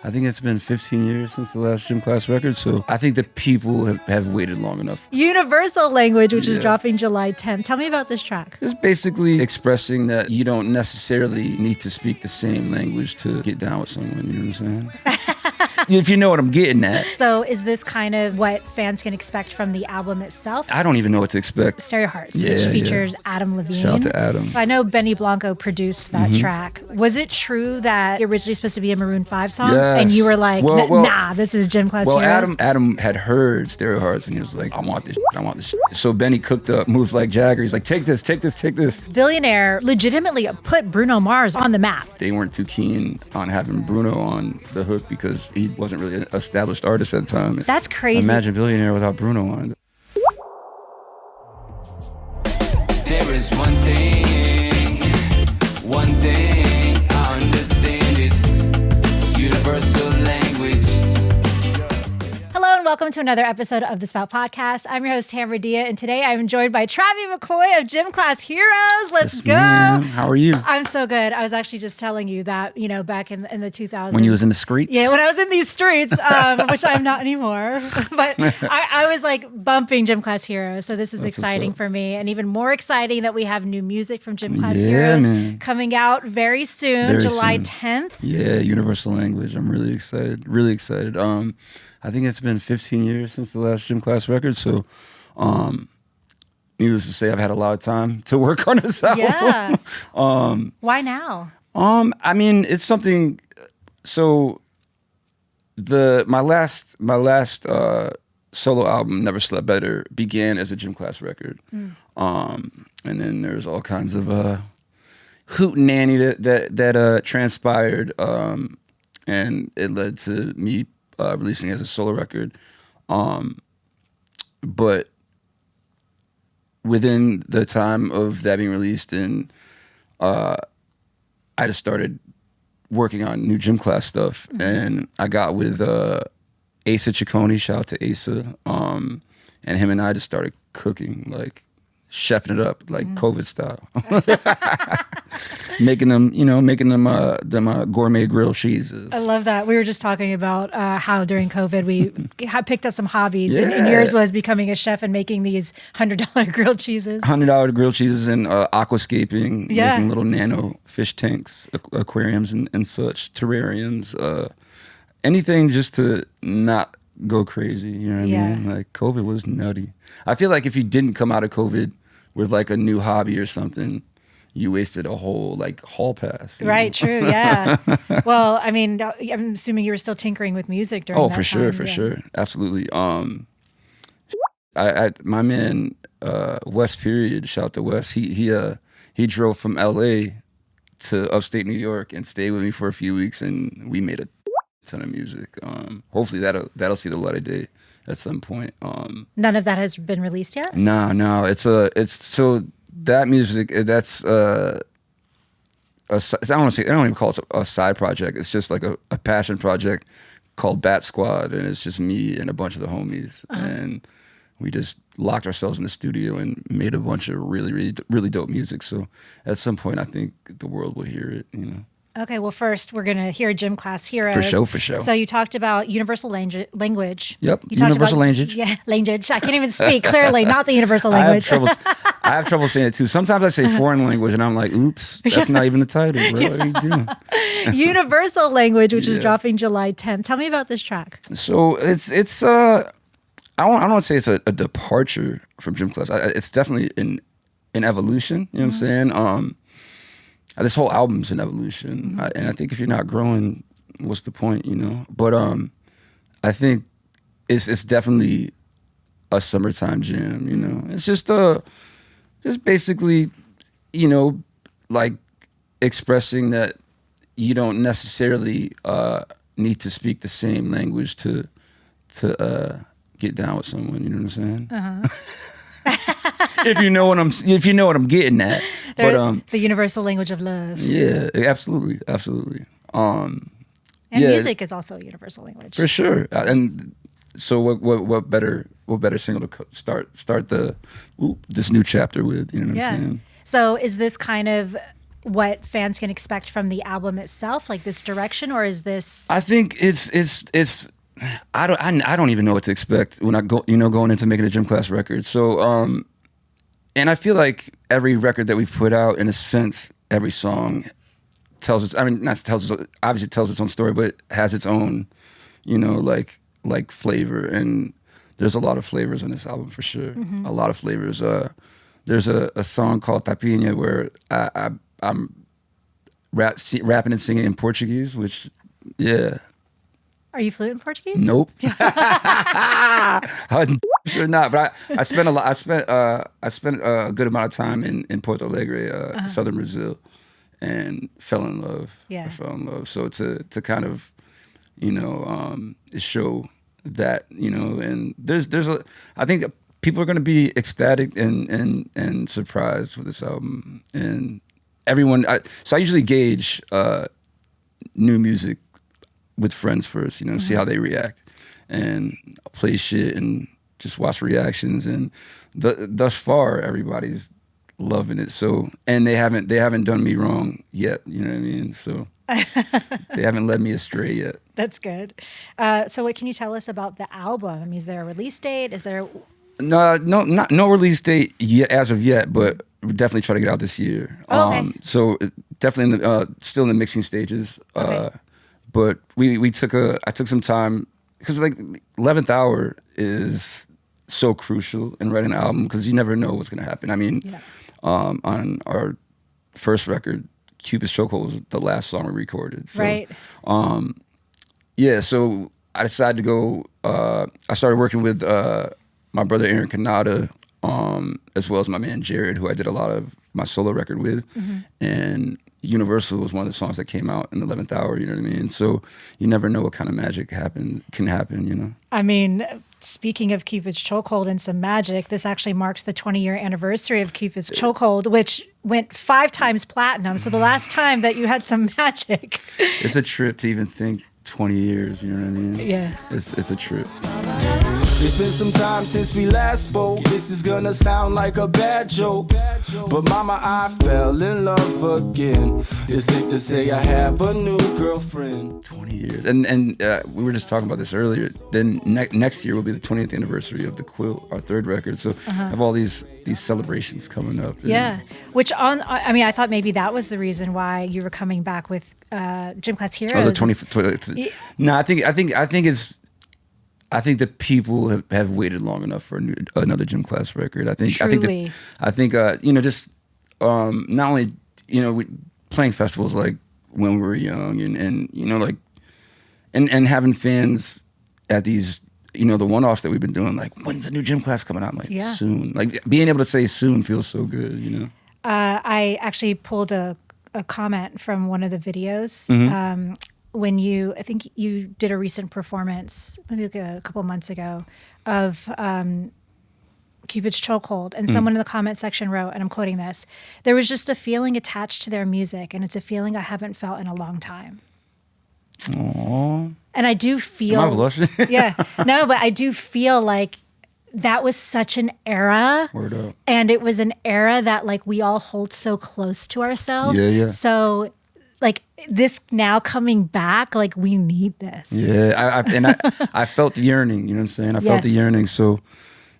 I think it's been 15 years since the last gym class record, so I think the people have waited long enough. Universal Language, which is dropping July 10th. Tell me about this track. It's basically expressing that you don't necessarily need to speak the same language to get down with someone, you know what I'm saying? If you know what I'm getting at. So is this kind of what fans can expect from the album itself? I don't even know what to expect. Stereo Hearts, which features Adam Levine. Shout out to Adam. I know Benny Blanco produced that track. Was it true that it originally supposed to be a Maroon 5 song? Yes. And you were like, nah, this is Gym Class Heroes? Adam had heard Stereo Hearts and he was like, I want this shit. So Benny cooked up moves like Jagger. He's like, take this. Billionaire legitimately put Bruno Mars on the map. They weren't too keen on having Bruno on the hook because he wasn't really an established artist at the time. That's crazy. Imagine Billionaire without Bruno on it. There is one thing I understand, it's universal language. Hello and welcome to another episode of the Spout Podcast. I'm your host, Tamara Dia, and today I'm joined by Travie McCoy of Gym Class Heroes. Let's go. Ma'am. How are you? I'm so good. I was actually just telling you that, back in the 2000s. When you was in the streets? Yeah, when I was in these streets, which I'm not anymore. But I was like bumping Gym Class Heroes. So this is exciting for me. And even more exciting that we have new music from Gym Class Heroes coming out very soon, July 10th. Yeah, Universal Language. I'm really excited. I think it's been 15 years since the last gym class record, so needless to say, I've had a lot of time to work on this album. Yeah. Why now? I mean, it's something. So my last solo album, Never Slept Better, began as a gym class record, and then there's all kinds of hootenanny that transpired, and it led to me releasing as a solo record, but within the time of that being released, and I just started working on new gym class stuff, and I got with Asa Ciccone, shout out to Asa, and him and I just started cooking, like chefing it up, like COVID style, making them gourmet grilled cheeses. I love that. We were just talking about how during COVID we picked up some hobbies, and yours was becoming a chef and making these $100 grilled cheeses. $100 grilled cheeses and aquascaping, making little nano fish tanks, aquariums and such, terrariums, anything just to not go crazy. You know what I mean? Like COVID was nutty. I feel like if you didn't come out of COVID with like a new hobby or something, you wasted a whole like hall pass. Right, true, yeah. Well, I mean, I'm assuming you were still tinkering with music during that time. For sure. Absolutely. My man, Wes Period, shout out to Wes, he drove from LA to upstate New York and stayed with me for a few weeks, and we made a ton of music. Hopefully that'll see the light of day at some point. None of that has been released yet? No. It's so that music, that's I don't even call it a side project. It's just like a passion project called Bat Squad, and it's just me and a bunch of the homies, and we just locked ourselves in the studio and made a bunch of really, really, really dope music. So at some point, I think the world will hear it. Okay, well, first we're going to hear Gym Class Heroes. For sure. So you talked about universal language. Yep, you talked universal about, language. Yeah, language. I can't even speak clearly, not the universal language. I have trouble saying it too. Sometimes I say foreign language and I'm like, oops, that's not even the title, bro. What are you doing? Universal Language, which is dropping July 10th. Tell me about this track. So it's I don't want to say it's a departure from gym class. It's definitely an evolution, you know what I'm saying? This whole album's an evolution, and I think if you're not growing, what's the point, But I think it's definitely a summertime jam, It's just basically, like expressing that you don't necessarily need to speak the same language to get down with someone. You know what I'm saying? If you know what I'm getting at. But the universal language of love. Yeah, absolutely. And music is also a universal language. For sure. And so what better single to start this new chapter with, you know what I'm saying? So is this kind of what fans can expect from the album itself, like this direction, or is this? I think it's. I don't even know what to expect when I go, going into making a gym class record. So, and I feel like every record that we've put out, in a sense, every song tells us. I mean, not tells us. Obviously, tells its own story, but has its own, like flavor. And there's a lot of flavors on this album for sure. A lot of flavors. There's a song called Tapinha where I'm rapping and singing in Portuguese, which, yeah. Are you fluent in Portuguese? Nope. I'm sure not. But I spent a good amount of time in Porto Alegre, southern Brazil, and fell in love. Yeah. I fell in love. So to kind of, show that, and I think people are going to be ecstatic and surprised with this album, and everyone. So I usually gauge new music with friends first, see how they react, and I'll play shit and just watch reactions. And thus far, everybody's loving it. So, and they haven't done me wrong yet. You know what I mean? So they haven't led me astray yet. That's good. So, what can you tell us about the album? I mean, is there a release date? Is there? No release date yet as of yet, but we'll definitely try to get out this year. Oh, okay. So definitely still in the mixing stages. Okay. But I took some time, because like 11th hour is so crucial in writing an album, because you never know what's gonna happen. I mean, on our first record, Cupid's Chokehold was the last song we recorded. So, right. So I decided to go. I started working with my brother Aaron Kanata, as well as my man Jared, who I did a lot of my solo record with, and Universal was one of the songs that came out in the 11th hour, you know what I mean? So you never know what kind of magic can happen. I mean, speaking of Cupid's Chokehold and some magic, this actually marks the 20-year anniversary of Cupid's Chokehold, which went 5 times platinum. So the last time that you had some magic. It's a trip to even think 20 years, you know what I mean? Yeah. It's a trip. It's been some time since we last spoke. This is gonna sound like a bad joke, but mama, I fell in love again. It's safe to say I have a new girlfriend. 20 years. And we were just talking about this earlier. Then next year will be the 20th anniversary of The Quilt, our third record. So I have all these celebrations coming up. Yeah. I thought maybe that was the reason why you were coming back with Gym Class Heroes. Oh, the 20th. No, I think that people have waited long enough for another Gym Class record. Truly. I think just not only playing festivals like when we were young, and having fans at these the one-offs that we've been doing, like, when's the new Gym Class coming out? Like, soon. Like, being able to say soon feels so good. I actually pulled a comment from one of the videos. When I think you did a recent performance, maybe like a couple months ago, of Cupid's Chokehold, and someone in the comment section wrote, and I'm quoting this, "There was just a feeling attached to their music, and it's a feeling I haven't felt in a long time." Aww. And I do feel... Am I blushing? Yeah. No, but I do feel like that was such an era. Word up. And it was an era that, like, we all hold so close to ourselves. Yeah. So... like, this now coming back, like, we need this. Yeah, I felt the yearning. You know what I'm saying? I felt the yearning. So,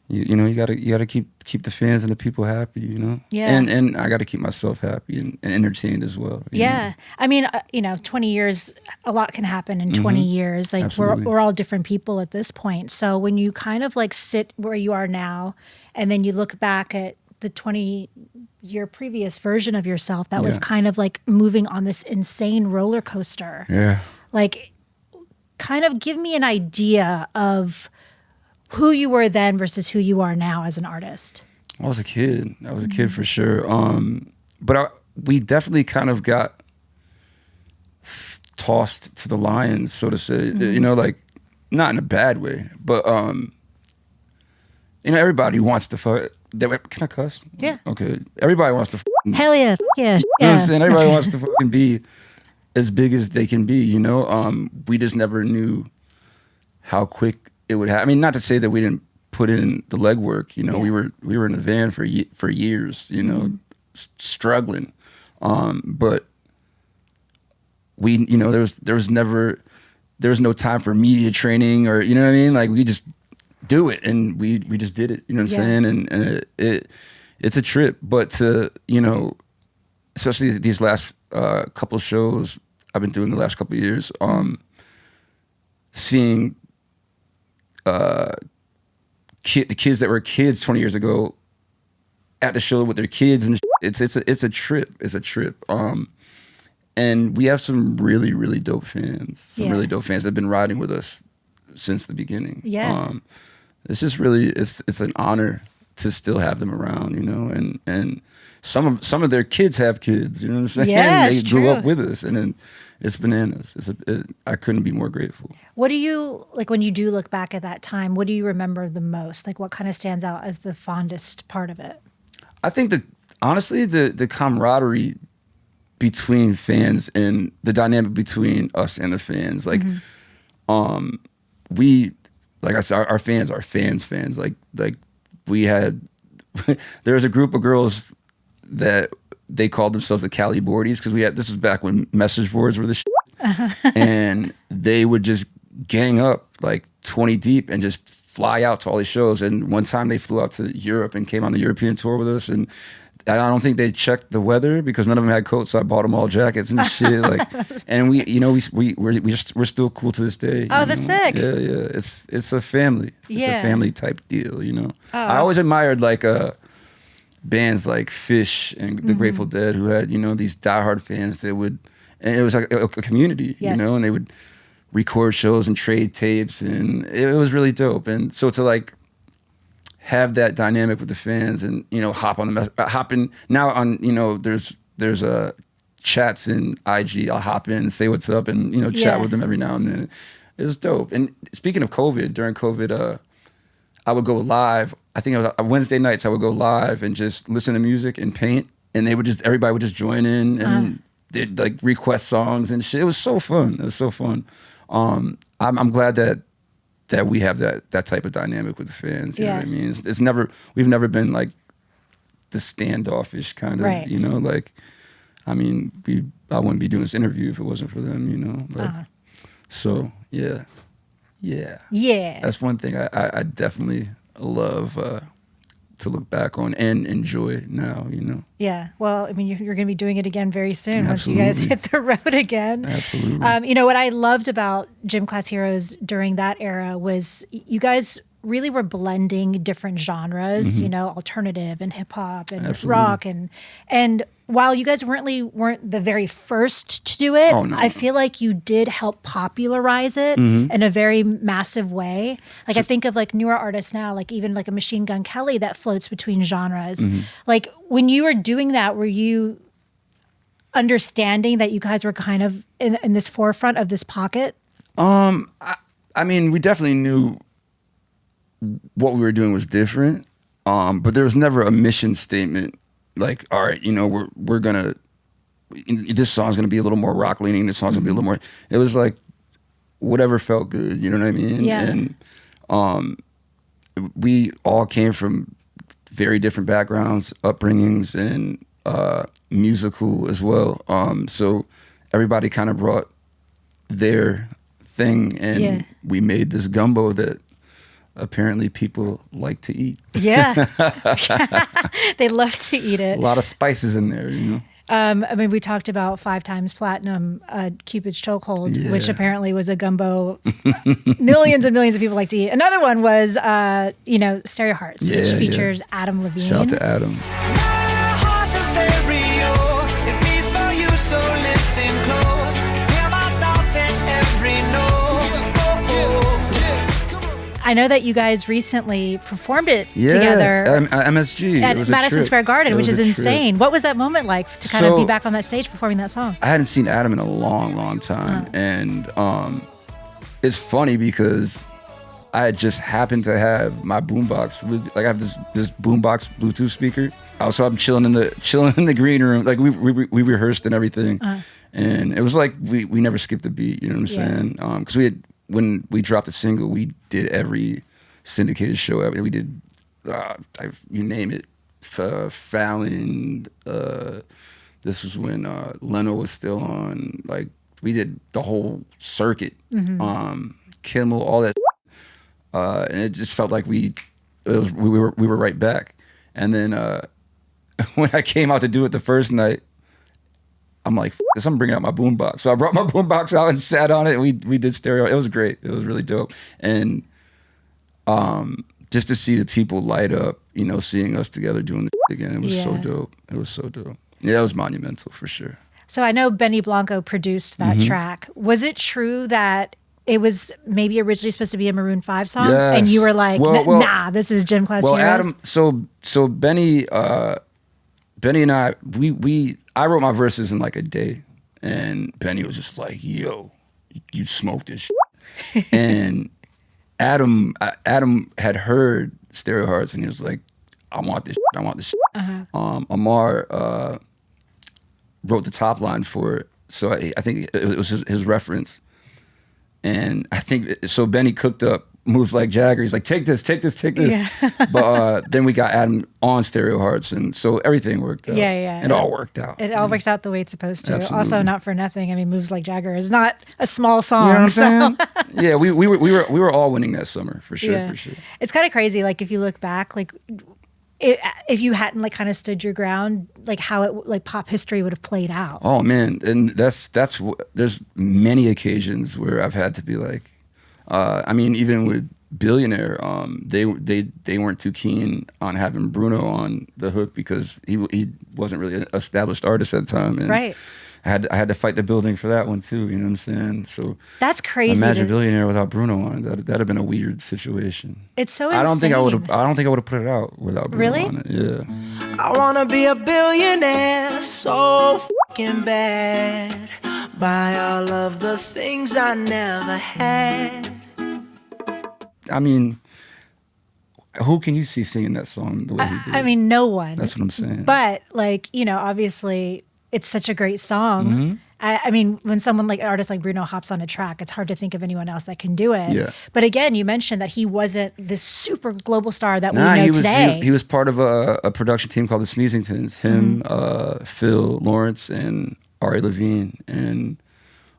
you gotta keep the fans and the people happy. Yeah. And I gotta keep myself happy and entertained as well. Yeah. I mean, 20 years, a lot can happen in 20 years. Like, we're all different people at this point. So when you kind of like sit where you are now, and then you look back at the 20-year previous version of yourself that was kind of like moving on this insane roller coaster. Yeah. Like, kind of give me an idea of who you were then versus who you are now as an artist. I was a kid. For sure. But we definitely kind of got tossed to the lions, so to say. Like, not in a bad way, but everybody wants to fuck. Can I cuss? Yeah. Okay. Everybody wants to. Hell yeah. Yeah. You know what I'm saying? Everybody wants to fucking be as big as they can be. We just never knew how quick it would happen. I mean, not to say that we didn't put in the legwork. We were in the van for years. Struggling, But we, you know, there was no time for media training or, you know what I mean? Like we just do it and we just did it, you know what I'm saying? And it's a trip, but to, you know, especially these last couple shows I've been doing the last couple of years, seeing the kids that were kids 20 years ago at the show with their kids, and it's a trip. It's a trip. And we have some really, really dope fans. Really dope fans that have been riding with us since the beginning. Yeah. It's just really it's an honor to still have them around, you know, and some of their kids have kids, you know what I'm saying? Yeah, they grew up with us, and then it's bananas. I couldn't be more grateful. What do you, like when you do look back at that time, what do you remember the most? Like what kind of stands out as the fondest part of it? I think honestly, the camaraderie between fans and the dynamic between us and the fans. Like, like I said, our fans are fans. Like we had, there was a group of girls that they called themselves the Cali Boardies because this was back when message boards were the shit. And they would just gang up like 20 deep and just fly out to all these shows. And one time they flew out to Europe and came on the European tour with us. And I don't think they checked the weather because none of them had coats, so I bought them all jackets and shit. Like, and we're still cool to this day. Oh, that's sick. Yeah. It's a family. It's a family type deal, you know. I always admired like bands like Fish and the Grateful Dead who had, you know, these diehard fans that would, and it was like a community, you know, and they would record shows and trade tapes, and it was really dope. And so to like have that dynamic with the fans and, you know, hop in now on, you know, there's chats in IG. I'll hop in and say what's up and, you know, chat with them every now and then. It's dope. And speaking of COVID, during COVID, I would go live. I think it was Wednesday nights I would go live and just listen to music and paint, and everybody would just join in and they'd like request songs and shit. It was so fun. I'm glad that we have that type of dynamic with the fans. You know what I mean? We've never been like the standoffish kind of, you know, like, I mean, I wouldn't be doing this interview if it wasn't for them, you know? Like, so yeah. That's one thing I definitely love to look back on and enjoy now, you know? Yeah. Well, I mean, you're going to be doing it again very soon once you guys hit the road again. Absolutely. You know, what I loved about Gym Class Heroes during that era was you guys really were blending different genres, you know, alternative and hip hop and rock and while you guys weren't the very first to do it, I feel like you did help popularize it in a very massive way. Like I think of like newer artists now, like even like a Machine Gun Kelly that floats between genres. Like when you were doing that, were you understanding that you guys were kind of in this forefront of this pocket? I mean, we definitely knew what we were doing was different, but there was never a mission statement like, all right, you know, we're gonna, this song's gonna be a little more rock leaning, this song's gonna be a little more, it was like whatever felt good, you know what I mean? Yeah. And we all came from very different backgrounds, upbringings, and musical as well. So everybody kind of brought their thing, and we made this gumbo that apparently people like to eat. Yeah. They love to eat it. A lot of spices in there, you know. I mean, we talked about 5 times platinum Cupid's Chokehold, which apparently was a gumbo millions and millions of people like to eat. Another one was, you know, Stereo Hearts, which features Adam Levine. Shout out to Adam. I know that you guys recently performed it together at MSG. At Madison Square Garden, which is insane. What was that moment like to kind of be back on that stage performing that song? I hadn't seen Adam in a long, long time. And it's funny because I just happened to have my boombox with, like I have this boombox Bluetooth speaker. Also, I'm chilling in the green room. Like we rehearsed and everything. And it was like we never skipped a beat, you know what I'm saying? Because when we dropped the single, we did every syndicated show ever. We did, you name it, Fallon, This was when Leno was still on. Like we did the whole circuit, Kimmel, all that, and it just felt like we were right back. And then when I came out to do it the first night, I'm like, this, I'm bringing out my boombox. So I brought my boombox out and sat on it. And we did stereo. It was great. It was really dope. And just to see the people light up, you know, seeing us together doing the again, it was so dope. It was so dope. Yeah, it was monumental for sure. So I know Benny Blanco produced that track. Was it true that it was maybe originally supposed to be a Maroon 5 song? Yes. And you were like, nah, this is Gym Class Heroes? Adam, so Benny and I wrote my verses in like a day, and Benny was just like, yo, you smoked this shit. And Adam had heard Stereo Hearts, and he was like, I want this shit. Amar wrote the top line for it, so I think it was his reference. And I think, so Benny cooked up Moves Like Jagger. He's like, take this. Yeah. But then we got Adam on Stereo Hearts, and so everything worked out. Yeah. It all worked out. It all works out the way it's supposed to. Absolutely. Also, not for nothing. I mean, Moves Like Jagger is not a small song. You know what I'm saying? Yeah, we were all winning that summer, for sure, for sure. It's kind of crazy, like, if you look back, like, if you hadn't, like, kind of stood your ground, like, how it, like, pop history would have played out. Oh, man. And there's many occasions where I've had to be like, I mean, even with Billionaire, they weren't too keen on having Bruno on the hook because he wasn't really an established artist at the time. And right. I had to fight the building for that one too. You know what I'm saying? So that's crazy. Imagine Billionaire without Bruno on it. That'd have been a weird situation. It's so insane. I don't think I would have put it out without Bruno on it. Yeah. I wanna be a billionaire so fucking bad. Buy all of the things I never had. I mean, who can you see singing that song the way he did? I mean, no one. That's what I'm saying. But, like, you know, obviously, it's such a great song. Mm-hmm. I mean, when someone like an artist like Bruno hops on a track, it's hard to think of anyone else that can do it. Yeah. But again, you mentioned that he wasn't this super global star that we know today. He was part of a production team called the Smeezingtons. Him, Phil Lawrence, and Ari Levine. And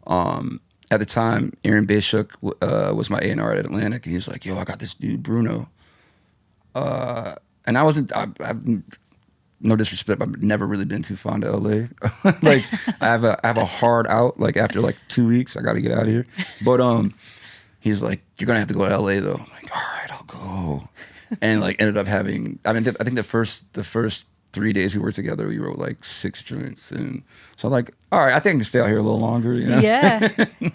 at the time, Aaron Bayshuk was my A&R at Atlantic, and he was like, "Yo, I got this dude Bruno." And I wasn't. No disrespect, I've never really been too fond of LA. Like I have a hard out. Like after like 2 weeks, I got to get out of here. But he's like, "You're gonna have to go to LA though." I'm like, "All right, I'll go." And like ended up having. I mean, I think the first 3 days we worked together, we wrote like 6 joints, and so I'm like, "All right, I think I can stay out here a little longer." You know? Yeah.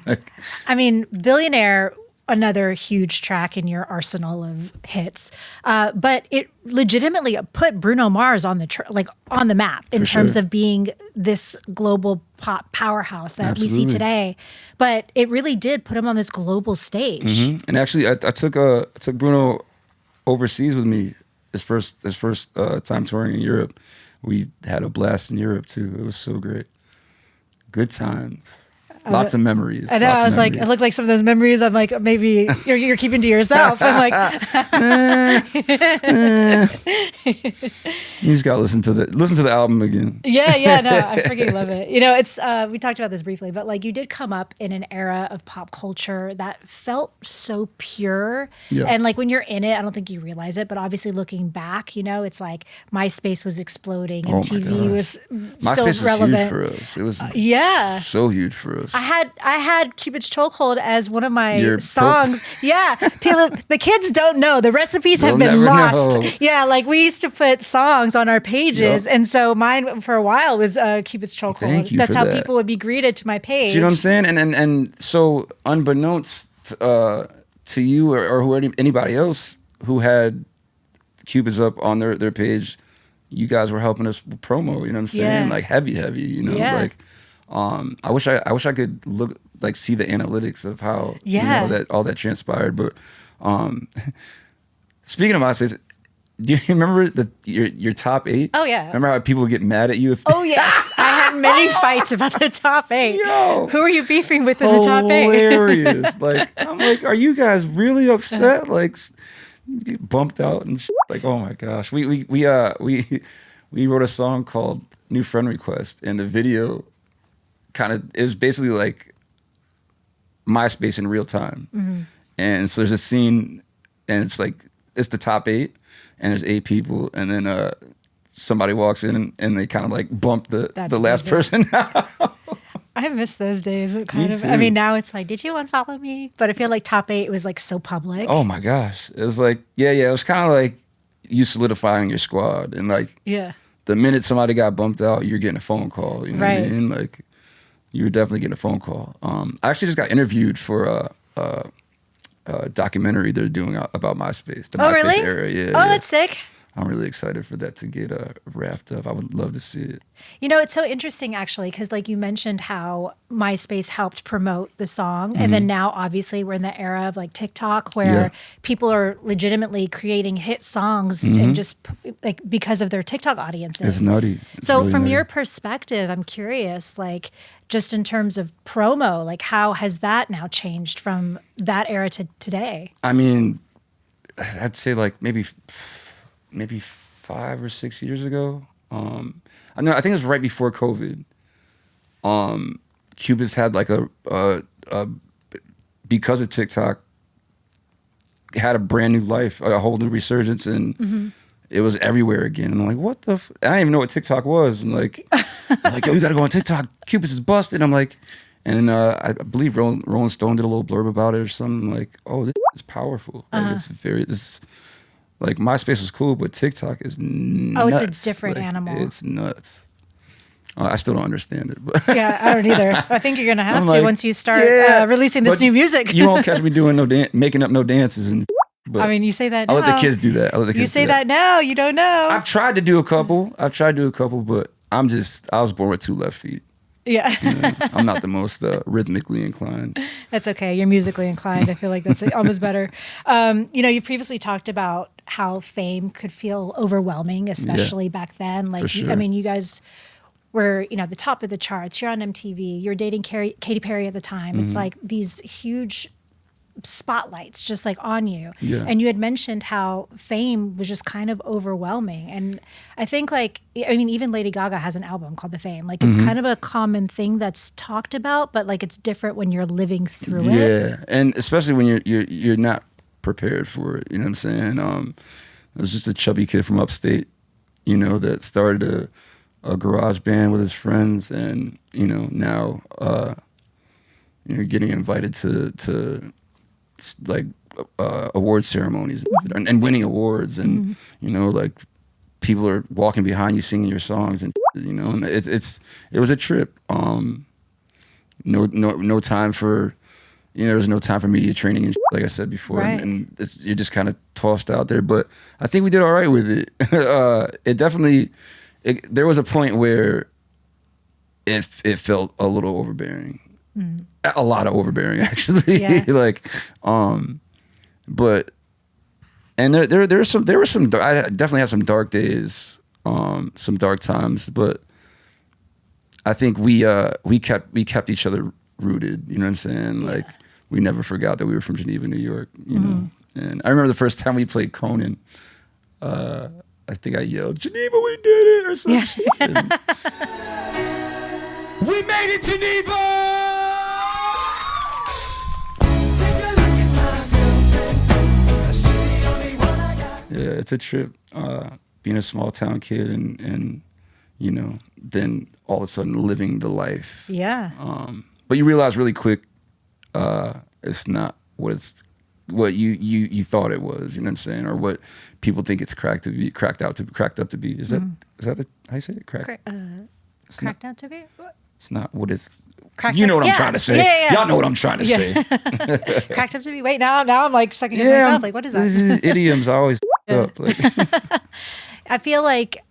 Like, I mean, Billionaire, another huge track in your arsenal of hits, but it legitimately put Bruno Mars on the map in terms of being this global pop powerhouse that we see today. But it really did put him on this global stage. Mm-hmm. And actually, I took Bruno overseas with me. His first time touring in Europe. We had a blast in Europe too. It was so great. Good times. Lots of memories. I know. I was like, it looked like some of those memories. I'm like, maybe you're keeping to yourself. I'm like, you just gotta listen to the album again. Yeah. No, I freaking love it. You know, it's we talked about this briefly, but like you did come up in an era of pop culture that felt so pure. Yeah. And like when you're in it, I don't think you realize it, but obviously looking back, you know, it's like MySpace was exploding, MTV was still MySpace relevant. was huge for us. It was so huge for us. I had Cupid's Chokehold as one of my songs. Yeah. The kids don't know. The recipes have been lost. Know. Yeah, like we used to put songs on our pages. Yep. And so mine for a while was Cupid's Chokehold. Thank you. That's for how that. people would be greeted to my page. Do you know what I'm saying? And so unbeknownst to you or anybody else who had Cupids up on their page, you guys were helping us with promo, you know what I'm saying? Yeah. Like heavy, you know, like I wish I could see the analytics of how you know, that all that transpired. But speaking of MySpace, do you remember your top 8? Oh yeah. Remember how people would get mad at you? Oh yes, I had many fights about the top 8. Yo, who are you beefing with in the top 8? Hilarious. Like I'm like, are you guys really upset? Like get bumped out and shit. Like, oh my gosh. We wrote a song called new friend request, and the video it was basically like MySpace in real time. And so there's a scene, and it's the top 8, and there's 8 people, and then somebody walks in and they kind of like bump the last person out. I miss those days. I mean, now it's like, did you unfollow me? But I feel like top 8 was like so public. Oh my gosh. It was like, it was kind of like you solidifying your squad. And like, the minute somebody got bumped out, you're getting a phone call. You know what I mean? Like, you were definitely getting a phone call. I actually just got interviewed for a documentary they're doing about MySpace. The MySpace really? era. Yeah. Oh, that's sick. I'm really excited for that to get wrapped up. I would love to see it. You know, it's so interesting actually, because like you mentioned how MySpace helped promote the song. And then now obviously we're in the era of like TikTok where people are legitimately creating hit songs and just like because of their TikTok audiences. It's nutty. It's so really from nutty. your perspective, I'm curious, like just in terms of promo, like how has that now changed from that era to today? I mean, I'd say like maybe 5 or 6 years ago. I think it was right before COVID. Cupid's had like because of TikTok, had a brand new life, a whole new resurgence, and it was everywhere again. And I'm like, what the? I didn't even know what TikTok was. I'm like, yo, you gotta go on TikTok. Cupid's is busted. I'm like, and I believe Rolling Stone did a little blurb about it or something. I'm like, oh, this is powerful. Like, like MySpace was cool, but TikTok is nuts. Oh, it's a different animal. It's nuts. I still don't understand it. But Yeah, I don't either. I think you're gonna have to like, once you start releasing this but new music. You won't catch me doing making up no dances and. But I mean, you say that now. I'll let the kids do that. You say that now. You don't know. I've tried to do a couple. But I was born with 2 left feet. Yeah. I'm not the most rhythmically inclined. That's okay. You're musically inclined. I feel like that's almost better. You previously talked about how fame could feel overwhelming, especially back then. Like, For sure. you guys were, the top of the charts. You're on MTV. You're dating Katy Perry at the time. It's like these huge spotlights just like on you. Yeah. And you had mentioned how fame was just kind of overwhelming. And I think even Lady Gaga has an album called The Fame. Like it's kind of a common thing that's talked about, but like it's different when you're living through it. Yeah. And especially when you're not prepared for it. You know what I'm saying? I was just a chubby kid from upstate, that started a garage band with his friends, and now you're getting invited to like award ceremonies and winning awards, and like people are walking behind you singing your songs, and and it was a trip. No time for there was no time for media training and like I said before, right. and you're just kind of tossed out there. But I think we did all right with it. It definitely there was a point where it felt a little overbearing. A lot of overbearing, actually. Yeah. But there were some. I definitely had some dark days, some dark times. But I think we kept each other rooted. You know what I'm saying? Yeah. Like we never forgot that we were from Geneva, New York. You know. And I remember the first time we played Conan. I think I yelled, "Geneva, we did it!" or something. Yeah. We made it, Geneva! Yeah, it's a trip. Being a small town kid and then all of a sudden living the life. Yeah. But you realize really quick, it's not what you thought it was. You know what I'm saying, or what people think it's cracked up to be. Is that how you say it? Cracked Out to be. What? It's not what it's. Cracked you know up, what I'm trying to say. Yeah. Y'all know what I'm trying to say. Cracked up to be. Wait, now I'm like second guessing myself. Like, what is that? These idioms I always up. Like. I feel like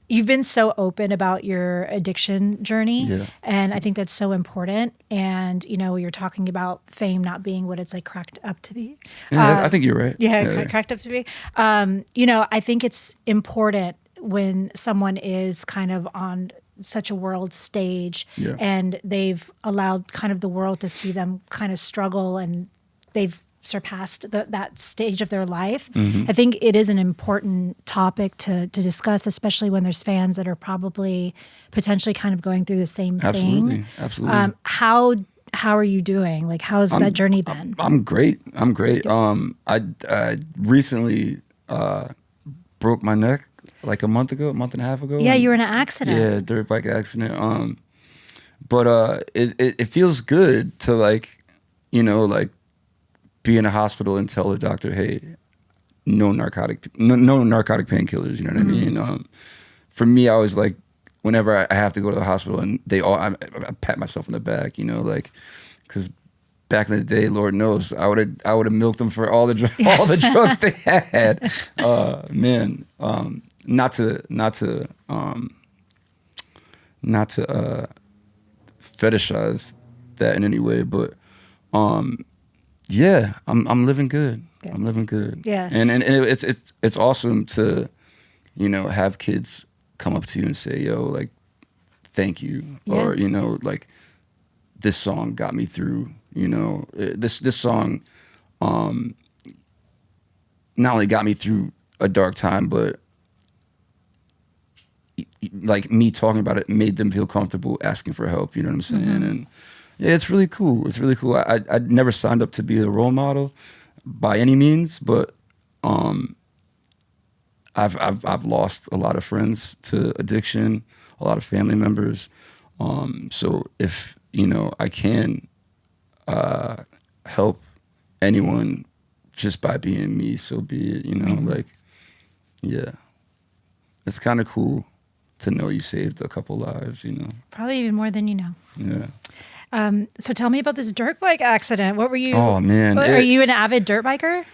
you've been so open about your addiction journey, and I think that's so important. And you're talking about fame not being what it's like cracked up to be. Yeah, I think you're right. Cracked up to be. I think it's important when someone is kind of on such a world stage and they've allowed kind of the world to see them kind of struggle, and they've surpassed that stage of their life. I think it is an important topic to discuss, especially when there's fans that are probably potentially kind of going through the same thing. Absolutely. How are you doing? Like, how's that journey been? I'm great. I recently broke my neck like a month and a half ago. Yeah, you were in an accident. Yeah, dirt bike accident. But it feels good to like, like be in a hospital and tell the doctor, hey, no narcotic painkillers. You know what I mean? For me, I was like, whenever I have to go to the hospital and I pat myself on the back, like, because back in the day, Lord knows, I would have milked them for all the drugs they had. Man, not to fetishize that in any way, but yeah, I'm living good. I'm living good. Yeah, and it's awesome to have kids come up to you and say, yo, like, thank you, or like, this song got me through. This song not only got me through a dark time, but like me talking about it made them feel comfortable asking for help. You know what I'm saying? And yeah, it's really cool. It's really cool. I never signed up to be a role model by any means, but I've lost a lot of friends to addiction, a lot of family members. So if I can help anyone just by being me, so be it. Like, yeah, it's kind of cool to know you saved a couple lives. Probably even more than you know. Yeah. So tell me about this dirt bike accident. What were you? Oh man, are you an avid dirt biker?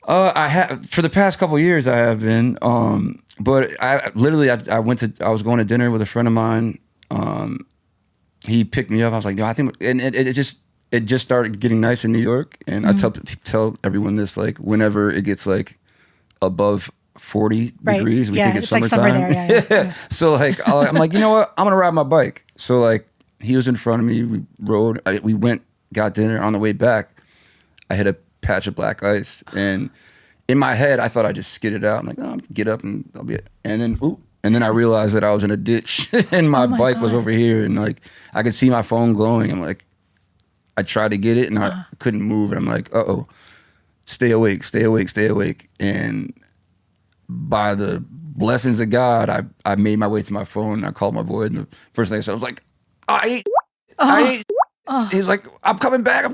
I have for the past couple of years. I have been, but I was going to dinner with a friend of mine. He picked me up. I was like, no, I think, and it just started getting nice in New York. And I tell everyone this, like, whenever it gets like above 40 degrees, we think it's summertime. Like summer there. Yeah. So like, I'm like, you know what? I'm gonna ride my bike. So like, he was in front of me. We rode. We went, got dinner. On the way back, I hit a patch of black ice, and in my head, I thought I just skidded out. I'm like, oh, get up and I'll be it. And then I realized that I was in a ditch and my bike was over here, and like I could see my phone glowing. I'm like, I tried to get it and I couldn't move, and I'm like, uh-oh, stay awake. And by the blessings of God, I made my way to my phone, and I called my boy, and the first thing I said, I was like, I ate. He's like, I'm coming back.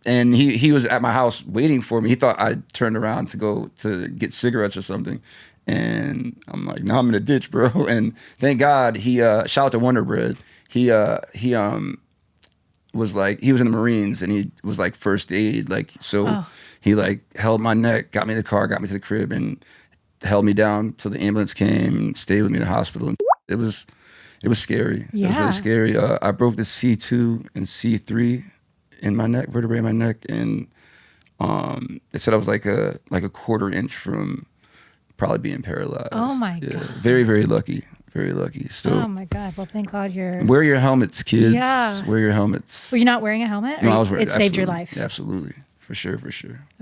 And he was at my house waiting for me. He thought I turned around to go to get cigarettes or something. And I'm like, no, I'm in a ditch, bro. And thank God he shout out to Wonder Bread. He was like, he was in the Marines, and he was like first aid. Like, so he like held my neck, got me in the car, got me to the crib, and held me down till the ambulance came and stayed with me in the hospital. And it was scary. Yeah. It was really scary. I broke the C2 and C3 in my neck, vertebrae in my neck, and they said I was like a quarter inch from probably being paralyzed. Oh my God. Very, very lucky. Very lucky. So, oh my God. Well, thank God you're. Wear your helmets, kids. Yeah. Wear your helmets. Were you not wearing a helmet? No, I was wearing. It saved your life. Yeah, absolutely. For sure.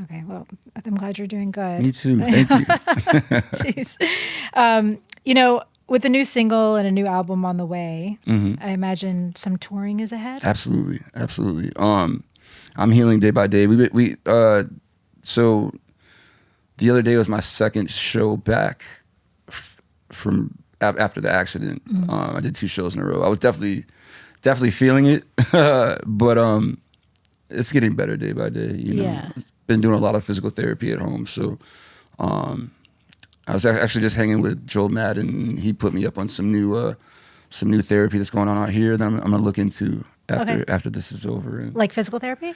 Okay. Well, I'm glad you're doing good. Me too. Thank you. Jeez. With a new single and a new album on the way, I imagine some touring is ahead. Absolutely. I'm healing day by day. So the other day was my second show back from after the accident. I did 2 shows in a row. I was definitely feeling it, but it's getting better day by day. Yeah. Been doing a lot of physical therapy at home, so I was actually just hanging with Joel Madden. He put me up on some new therapy that's going on out here that I'm gonna look into after this is over. And, like physical therapy?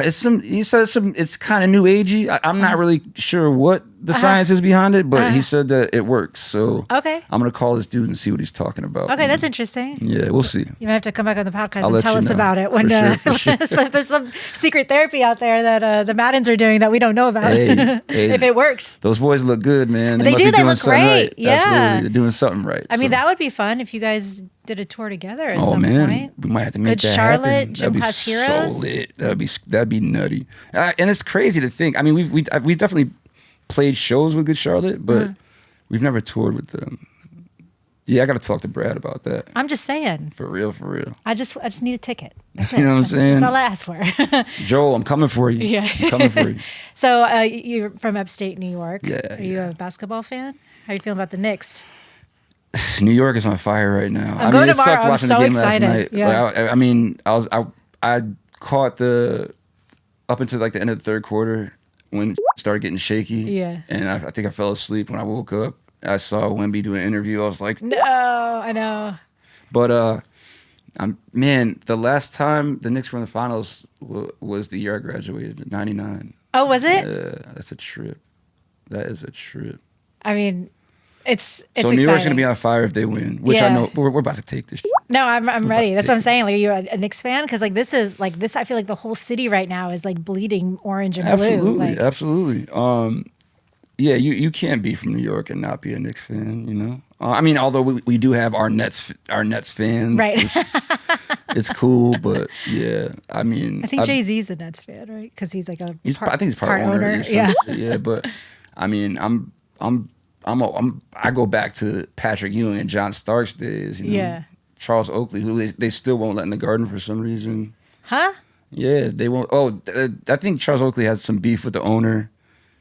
he says it's kind of new agey. I'm not really sure what the science is behind it, but he said that it works. So okay, I'm gonna call this dude and see what he's talking about. Okay, that's interesting. Yeah, we'll see. You might have to come back on the podcast and tell us know. about it when For sure. so if there's some secret therapy out there that the Maddens are doing that we don't know about. Hey, if it works. Those boys look good, man. They must do. be They doing look something great. Right. Yeah, absolutely. They're doing something right. I mean, that would be fun if you guys did a tour together at oh some man, point. we might have to make Good that Charlotte, happen. Gym That'd Class be Heroes. so lit. That'd be nutty. And it's crazy to think. I mean, we definitely played shows with Good Charlotte, but we've never toured with them. Yeah, I got to talk to Brad about that. I'm just saying. For real, for real. I just need a ticket. That's it. You know what I'm saying? That's all I ask for. Joel, I'm coming for you. Yeah. I'm coming for you. So you're from upstate New York. Yeah. Are you a basketball fan? How are you feeling about the Knicks? New York is on fire right now. I'm going it tomorrow. sucked I'm watching so the game excited. last night. Yeah. Like, I mean, I caught the up until like the end of the third quarter when it started getting shaky. Yeah. And I think I fell asleep when I woke up. I saw Wemby do an interview. I was like, No, I know. But man, the last time the Knicks were in the finals was the year I graduated in '99. Oh, was it? Yeah, that's a trip. That is a trip. I mean, it's So New York's exciting. gonna be on fire if they win, which I Yeah. know we're about to take this. No, I'm ready. That's what I'm saying. Like, are you a Knicks fan? Because like this is like this. I feel like the whole city right now is like bleeding orange and blue. Absolutely, Like, absolutely. Yeah, you can't be from New York and not be a Knicks fan, you know. I mean, although we do have our Nets fans, Right. which- it's cool, but yeah, I mean, I think Jay-Z's a Nets fan, right? Because he's like a I think he's part owner. Or Yeah. something. Yeah, but I mean, I go back to Patrick Ewing and John Starks days. You know? Yeah. Charles Oakley, who they still won't let in the Garden for some reason. Huh? Yeah, they won't. Oh, I think Charles Oakley has some beef with the owner,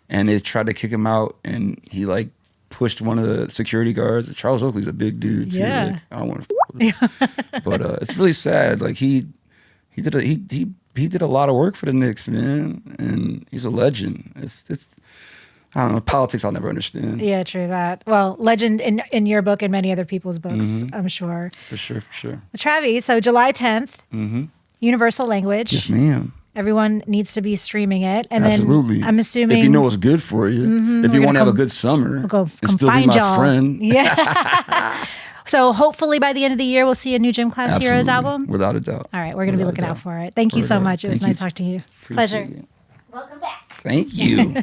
and they tried to kick him out, and he like pushed one of the security guards. Charles Oakley's a big dude too. Yeah. Like, I don't want to, with him. But it's really sad. Like he did a lot of work for the Knicks, man, and he's a legend. It's I don't know, politics I'll never understand. Yeah, true that. Well, legend in your book and many other people's books, I'm sure. For sure, for sure. Travie, so July 10th, Universal Language. Yes, ma'am. Everyone needs to be streaming it. And Absolutely. then I'm assuming... if you know what's good for you, if you want to have a good summer, We'll and come still be find my y'all. friend. Yeah. So hopefully by the end of the year, we'll see a new Gym Class Heroes Absolutely. album. Without a doubt. All right, we're going to be Without a looking out doubt. for it. Thank you so Without a much. It was doubt. nice Thank talking to you. Appreciate Pleasure. it. Welcome back. Thank you.